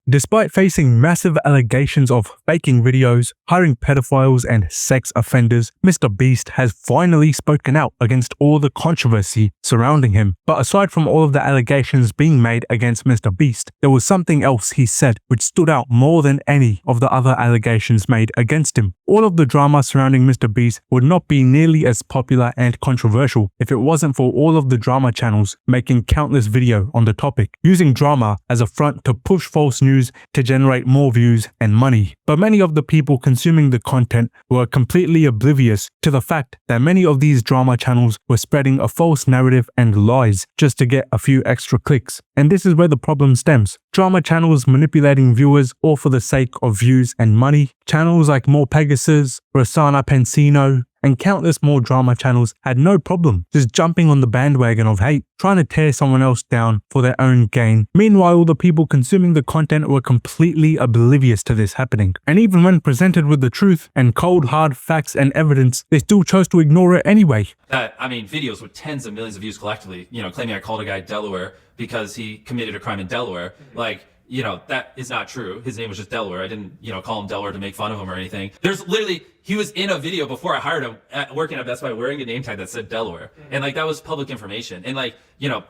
Despite facing massive allegations of faking videos, hiring pedophiles and sex offenders, MrBeast has finally spoken out against all the controversy surrounding him. But aside from all of the allegations being made against MrBeast, there was something else he said which stood out more than any of the other allegations made against him. All of the drama surrounding MrBeast would not be nearly as popular and controversial if it wasn't for all of the drama channels making countless videos on the topic, using drama as a front to push false news to generate more views and money. But many of the people consuming the content were completely oblivious to the fact that many of these drama channels were spreading a false narrative and lies just to get a few extra clicks. And this is where the problem stems. Drama channels manipulating viewers all for the sake of views and money. Channels like More Pegasus, Rosanna Pensino, and countless more drama channels had no problem just jumping on the bandwagon of hate, trying to tear someone else down for their own gain. Meanwhile, the people consuming the content were completely oblivious to this happening. And even when presented with the truth and cold hard facts and evidence, they still chose to ignore it anyway. Videos with tens of millions of views collectively, claiming I called a guy Delaware because he committed a crime in Delaware. That is not true. His name was just Delaware. I didn't, call him Delaware to make fun of him or anything. There's literally, he was in a video before I hired him working at Best Buy wearing a name tag that said Delaware. And that was public information. And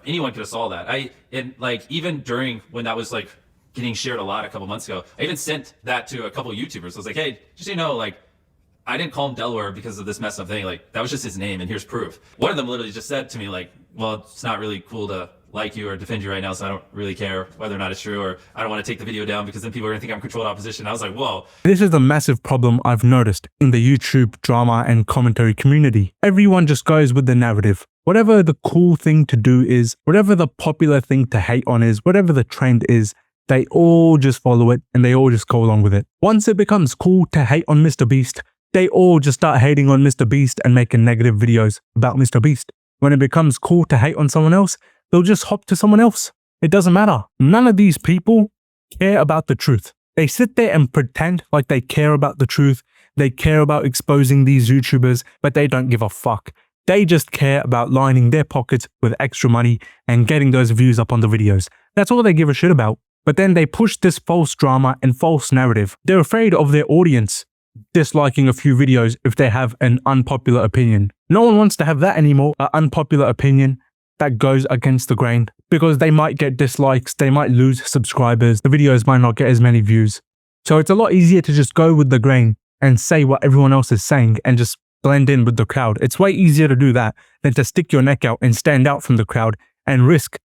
anyone could have saw that. Even during when that was getting shared a lot a couple months ago, I even sent that to a couple YouTubers. I was like, hey, just so you know, I didn't call him Delaware because of this messed up thing. That was just his name and here's proof. One of them literally just said to me well, it's not really cool to like you or defend you right now, so I don't really care whether or not it's true, or I don't want to take the video down because then people are gonna think I'm controlled opposition. I was like, whoa. This is a massive problem I've noticed in the YouTube drama and commentary community. Everyone just goes with the narrative. Whatever the cool thing to do is, whatever the popular thing to hate on is, whatever the trend is, they all just follow it and they all just go along with it. Once it becomes cool to hate on MrBeast, they all just start hating on MrBeast and making negative videos about MrBeast. When it becomes cool to hate on someone else, they'll just hop to someone else. It doesn't matter. None of these people care about the truth. They sit there and pretend like they care about the truth. They care about exposing these YouTubers, but they don't give a fuck. They just care about lining their pockets with extra money and getting those views up on the videos. That's all they give a shit about. But then they push this false drama and false narrative. They're afraid of their audience disliking a few videos if they have an unpopular opinion. No one wants to have that anymore, an unpopular opinion that goes against the grain, because they might get dislikes, they might lose subscribers, the videos might not get as many views. So it's a lot easier to just go with the grain and say what everyone else is saying and just blend in with the crowd. It's way easier to do that than to stick your neck out and stand out from the crowd and risk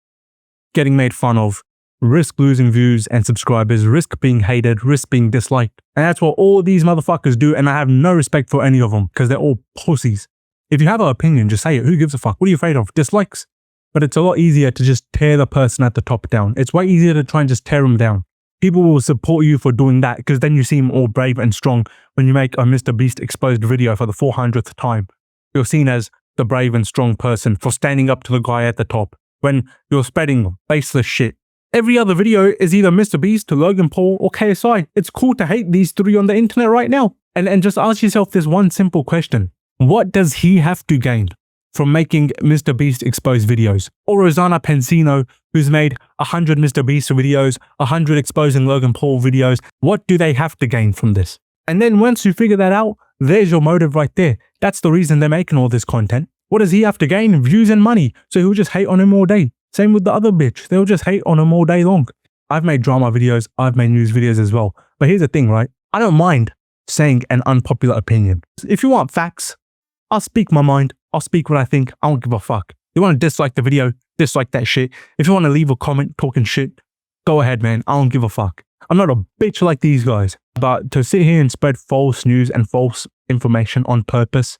getting made fun of, risk losing views and subscribers, risk being hated, risk being disliked. And that's what all these motherfuckers do, and I have no respect for any of them because they're all pussies. If you have an opinion, just say it. Who gives a fuck? What are you afraid of? Dislikes? But it's a lot easier to just tear the person at the top down. It's way easier to try and just tear them down. People will support you for doing that because then you seem all brave and strong when you make a MrBeast exposed video for the 400th time. You're seen as the brave and strong person for standing up to the guy at the top when you're spreading baseless shit. Every other video is either MrBeast, Logan Paul, or KSI. It's cool to hate these three on the internet right now. And just ask yourself this one simple question. What does he have to gain from making MrBeast exposed videos? Or Rosanna Pensino, who's made 100 MrBeast videos, 100 exposing Logan Paul videos. What do they have to gain from this? And then once you figure that out, there's your motive right there. That's the reason they're making all this content. What does he have to gain? Views and money. So he'll just hate on him all day. Same with the other bitch. They'll just hate on him all day long. I've made drama videos. I've made news videos as well. But here's the thing, right? I don't mind saying an unpopular opinion. If you want facts, I'll speak my mind. I'll speak what I think. I don't give a fuck. You want to dislike the video, dislike that shit. If you want to leave a comment talking shit, go ahead, man. I don't give a fuck. I'm not a bitch like these guys. But to sit here and spread false news and false information on purpose,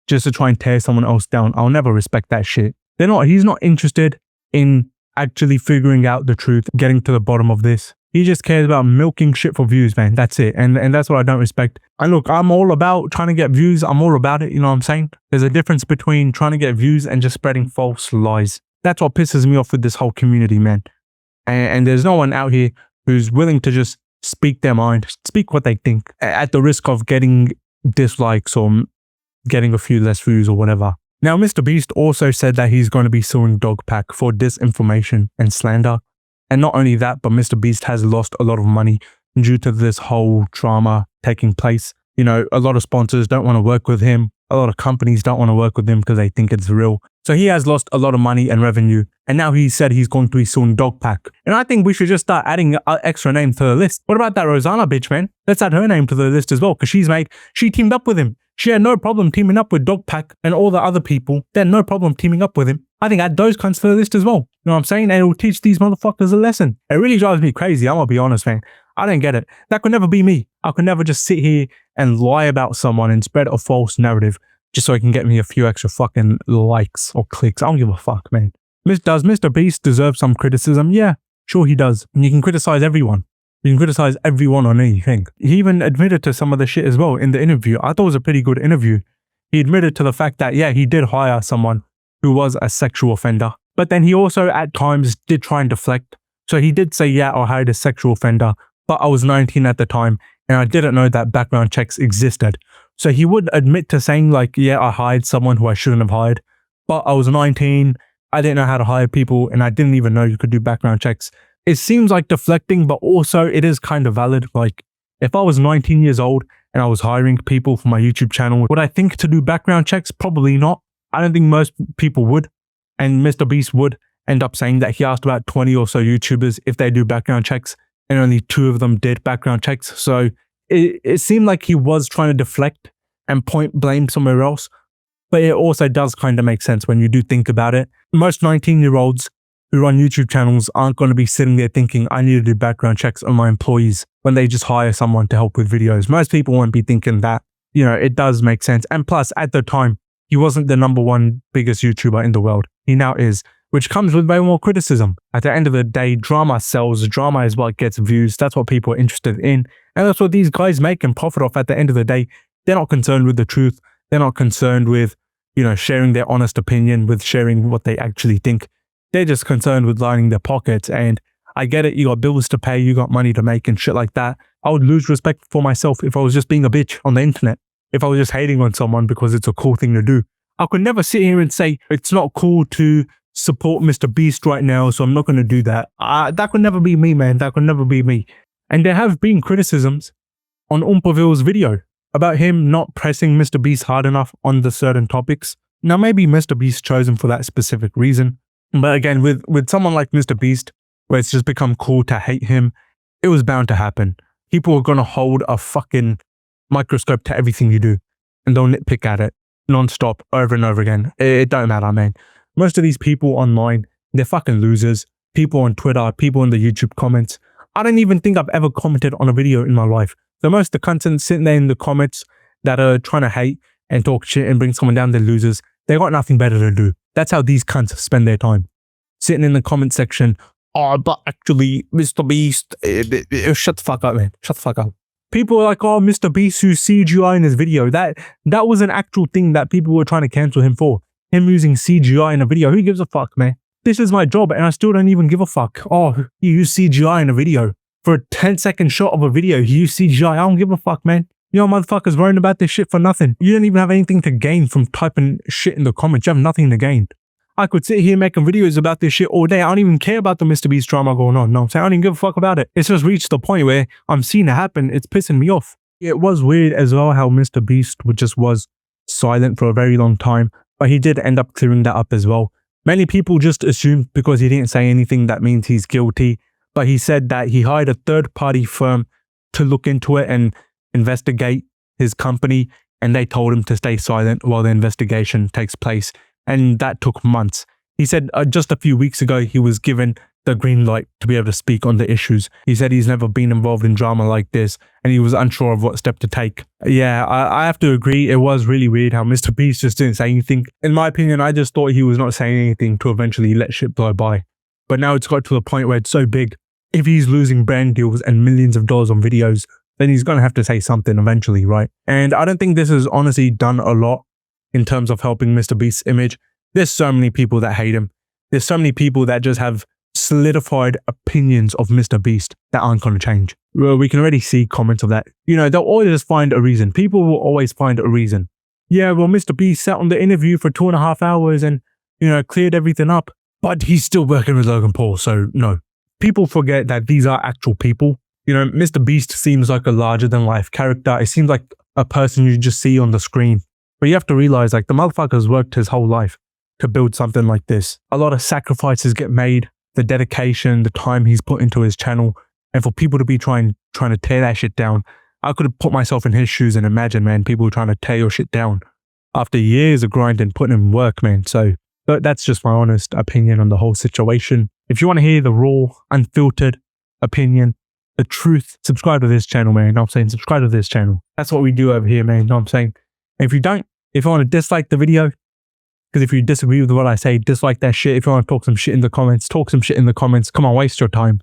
just to try and tear someone else down, I'll never respect that shit. He's not interested in actually figuring out the truth, getting to the bottom of this. He just cares about milking shit for views, man. That's it. And that's what I don't respect. And look, I'm all about trying to get views. I'm all about it. You know what I'm saying? There's a difference between trying to get views and just spreading false lies. That's what pisses me off with this whole community, man. And there's no one out here who's willing to just speak their mind, speak what they think at the risk of getting dislikes or getting a few less views or whatever. Now, MrBeast also said that he's going to be suing Dogpack for disinformation and slander. And not only that, but MrBeast has lost a lot of money due to this whole drama taking place. You know, a lot of sponsors don't want to work with him. A lot of companies don't want to work with him because they think it's real. So he has lost a lot of money and revenue. And now he said he's going to be suing Dogpack. And I think we should just start adding an extra name to the list. What about that Rosanna bitch, man? Let's add her name to the list as well, because she teamed up with him. She had no problem teaming up with Dogpack and all the other people. They had no problem teaming up with him. I think add those cunts to the list as well. You know what I'm saying? And it will teach these motherfuckers a lesson. It really drives me crazy. I'm gonna be honest, man. I don't get it. That could never be me. I could never just sit here and lie about someone and spread a false narrative just so I can get me a few extra fucking likes or clicks. I don't give a fuck, man. Does MrBeast deserve some criticism? Yeah, sure he does. And you can criticize everyone. You can criticize everyone on anything. He even admitted to some of the shit as well in the interview. I thought it was a pretty good interview. He admitted to the fact that, yeah, he did hire someone who was a sexual offender. But then he also at times did try and deflect. So he did say, yeah, I hired a sexual offender, but I was 19 at the time and I didn't know that background checks existed. So he would admit to saying like, yeah, I hired someone who I shouldn't have hired, but I was 19. I didn't know how to hire people and I didn't even know you could do background checks. It seems like deflecting, but also it is kind of valid. Like if I was 19 years old and I was hiring people for my YouTube channel, would I think to do background checks? Probably not. I don't think most people would. And MrBeast would end up saying that he asked about 20 or so YouTubers if they do background checks and only 2 of them did background checks. So it seemed like he was trying to deflect and point blame somewhere else. But it also does kind of make sense when you do think about it. Most 19-year-olds who run YouTube channels aren't going to be sitting there thinking, I need to do background checks on my employees when they just hire someone to help with videos. Most people won't be thinking that. You know, it does make sense. And plus, at the time, he wasn't the #1 biggest YouTuber in the world. He now is, which comes with way more criticism. At the end of the day, drama sells. Drama is what gets views. That's what people are interested in. And that's what these guys make and profit off at the end of the day. They're not concerned with the truth. They're not concerned with, you know, sharing their honest opinion, with sharing what they actually think. They're just concerned with lining their pockets. And I get it. You got bills to pay. You got money to make and shit like that. I would lose respect for myself if I was just being a bitch on the internet. If I was just hating on someone because it's a cool thing to do. I could never sit here and say, it's not cool to support MrBeast right now, so I'm not going to do that. That could never be me, man. That could never be me. And there have been criticisms on Umpaville's video about him not pressing MrBeast hard enough on the certain topics. Now, maybe MrBeast chose him for that specific reason. But again, with someone like MrBeast, where it's just become cool to hate him, it was bound to happen. People are going to hold a fucking microscope to everything you do, and they'll nitpick at it non-stop over and over again. It don't matter, man. Most of these people online, they're fucking losers. People on Twitter, people in the YouTube comments. I don't even think I've ever commented on a video in my life. So most of the content sitting there in the comments that are trying to hate and talk shit and bring someone down, they're losers. They got nothing better to do. That's how these cunts spend their time. Sitting in the comment section, oh, but actually, MrBeast, shut the fuck up, man. Shut the fuck up. People are like, oh, MrBeast who's CGI in his video. That was an actual thing that people were trying to cancel him for. Him using CGI in a video. Who gives a fuck, man? This is my job and I still don't even give a fuck. Oh, you use CGI in a video. For a 10-second shot of a video, you use CGI. I don't give a fuck, man. You know, motherfuckers worrying about this shit for nothing. You don't even have anything to gain from typing shit in the comments. You have nothing to gain. I could sit here making videos about this shit all day. I don't even care about the MrBeast drama going on. No, I'm saying I don't even give a fuck about it. It's just reached the point where I'm seeing it happen. It's pissing me off. It was weird as well how MrBeast just was silent for a very long time, but he did end up clearing that up as well. Many people just assumed because he didn't say anything that means he's guilty, but he said that he hired a third-party firm to look into it and investigate his company, and they told him to stay silent while the investigation takes place. And that took months. He said just a few weeks ago, he was given the green light to be able to speak on the issues. He said he's never been involved in drama like this, and he was unsure of what step to take. Yeah, I have to agree. It was really weird how MrBeast just didn't say anything. In my opinion, I just thought he was not saying anything to eventually let shit blow by. But now it's got to the point where it's so big. If he's losing brand deals and millions of dollars on videos, then he's going to have to say something eventually, right? And I don't think this has honestly done a lot in terms of helping MrBeast's image. There's so many people that hate him. There's so many people that just have solidified opinions of MrBeast that aren't going to change. Well, we can already see comments of that. You know, they'll always find a reason. People will always find a reason. Yeah, well, MrBeast sat on the interview for 2.5 hours and, you know, cleared everything up, but he's still working with Logan Paul. So no, people forget that these are actual people. You know, MrBeast seems like a larger than life character. It seems like a person you just see on the screen. But you have to realize, like, the motherfucker's worked his whole life to build something like this. A lot of sacrifices get made, the dedication, the time he's put into his channel, and for people to be trying to tear that shit down. I could have put myself in his shoes and imagine, man, people trying to tear your shit down after years of grinding, putting in work, man. So that's just my honest opinion on the whole situation. If you want to hear the raw, unfiltered opinion, the truth, subscribe to this channel, man. You know what I'm saying? Subscribe to this channel. That's what we do over here, man. You know what I'm saying? And if you don't, if you want to dislike the video, because if you disagree with what I say, dislike that shit. If you want to talk some shit in the comments, talk some shit in the comments. Come on, waste your time.